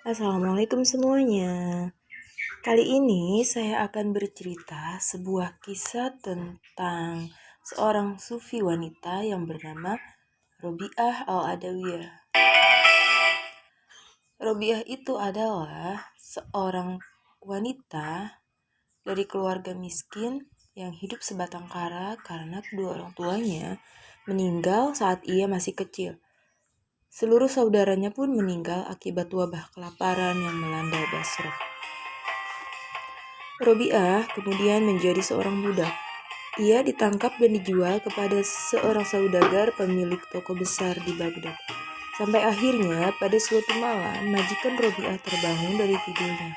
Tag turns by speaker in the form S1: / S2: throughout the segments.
S1: Assalamualaikum semuanya. Kali ini saya akan bercerita sebuah kisah tentang seorang sufi wanita yang bernama Robiah Al-Adawiyah. Robiah itu adalah seorang wanita dari keluarga miskin yang hidup sebatang kara karena kedua orang tuanya meninggal saat ia masih kecil. Seluruh saudaranya pun meninggal akibat wabah kelaparan yang melanda Basrah. Robiah kemudian menjadi seorang budak. Ia ditangkap dan dijual kepada seorang saudagar pemilik toko besar di Baghdad. Sampai akhirnya pada suatu malam majikan Robiah terbangun dari tidurnya.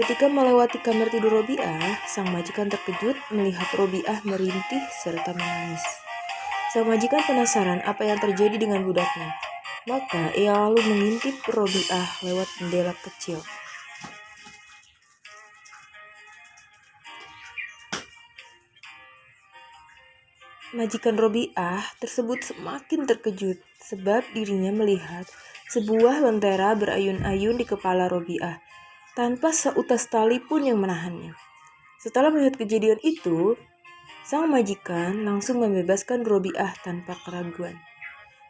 S1: Ketika melewati kamar tidur Robiah, sang majikan terkejut melihat Robiah merintih serta menangis. Sang majikan penasaran apa yang terjadi dengan budaknya. Maka ia lalu mengintip Robiah lewat jendela kecil. Majikan Robiah tersebut semakin terkejut sebab dirinya melihat sebuah lentera berayun-ayun di kepala Robiah tanpa seutas tali pun yang menahannya. Setelah melihat kejadian itu, sang majikan langsung membebaskan Robiah tanpa keraguan.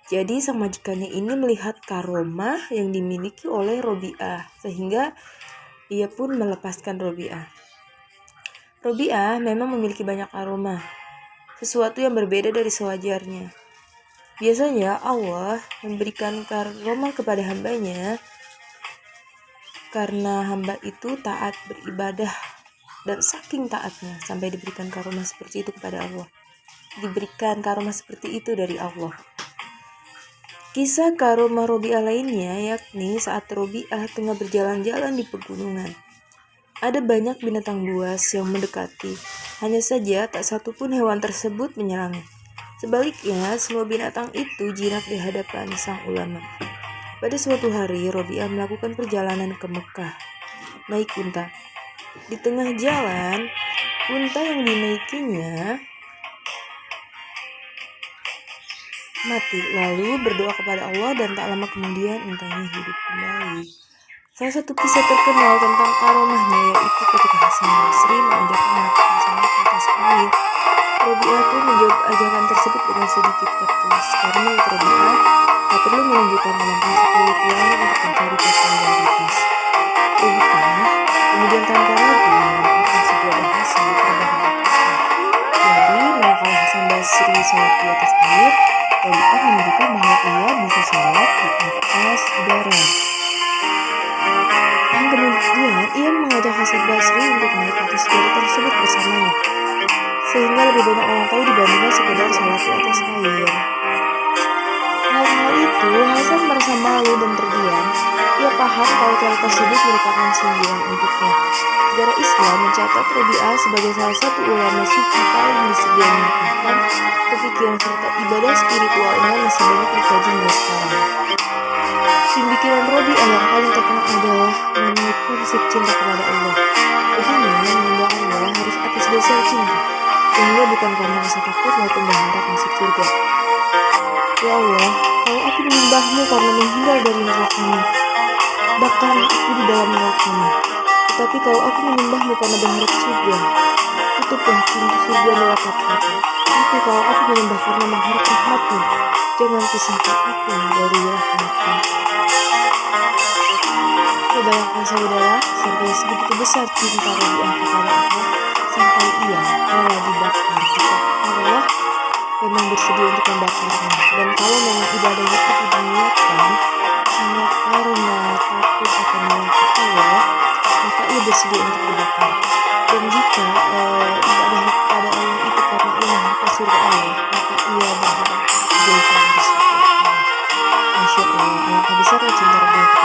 S1: Jadi sang majikannya ini melihat karomah yang dimiliki oleh Robiah sehingga ia pun melepaskan Robiah. Robiah memang memiliki banyak aroma, sesuatu yang berbeda dari sewajarnya. Biasanya Allah memberikan karomah kepada hambanya karena hamba itu taat beribadah dan saking taatnya sampai diberikan karomah seperti itu kepada Allah. Diberikan karomah seperti itu dari Allah. Kisah karomah Robiah lainnya yakni saat Robiah tengah berjalan-jalan di pegunungan. Ada banyak binatang buas yang mendekati, hanya saja tak satu pun hewan tersebut menyerangnya. Sebaliknya, semua binatang itu jinak di hadapan sang ulama. Pada suatu hari, Robiah melakukan perjalanan ke Mekah, naik unta. Di tengah jalan, unta yang dinaikinya mati, lalu berdoa kepada Allah dan tak lama kemudian untanya hidup kembali. Salah satu kisah terkenal tentang karomahnya yaitu ketika Hasan Basri mengajak anak-anak sholat di atas air. Robiah pun menjawab ajakan tersebut dengan sedikit tertulis karena menurut Robiah tak perlu menunjukkan kemampuan spiritualnya untuk mencari popularitas. Robiah kemudian tanpa ragu melakukan sebuah bahasa terhadap Islam. Jadi manakala Hasan Basri sholat di atas air, Robiah menunjukkan bahwa ia bisa sholat di atas udara. Dan kemudian ia mengajak Hasan Basri untuk naik atas udara tersebut bersamanya, sehingga lebih banyak orang tahu dibandingkan sekedar sholat di atas air. Hal itu, Hasan merasa malu dan terdiam. Ia paham kalau cara tersebut merupakan sindiran untuknya. Sejarah Islam mencatat Robiah sebagai salah satu ulama sufi paling disediakan kepikiran serta ibadah spiritualnya masih banyak dikaji hingga sekarang. Pemikiran Robiah yang paling terkenal adalah mengenai prinsip cinta kepada Allah. Baginya, menyembah Allah harus atas dasar cinta, sehingga bukan karena rasa takut maupun berharap masuk surga. Ya Allah, kalau aku menyembahmu karena menghindar dari neraka-Mu, bakarlah aku di dalam neraka-Mu. Tetapi kalau aku menyembahmu karena berharap surga, tutuplah pintu surga melekatku. Tapi kalau aku menyembah karena mengharap rahmat-Mu, jangan pisahkan aku dari rahmat-Mu. Bayangkan saudara, sampai sebegitu besar cinta Robiah kepada Allah, sampai ia rela dibakar jika Allah memang bersedia untuk membakarnya. Dan kalau memang ibadahnya itu diniatkan hanya karena takut akan neraka Allah, maka ia bersedia untuk dibakar. Dan jika ibadahnya kepada Allah itu karena ia mengharapkan surga Allah, maka ia berharap dijauhkan dari surga Allah. Masya Allah, alangkah besar cinta Robiah.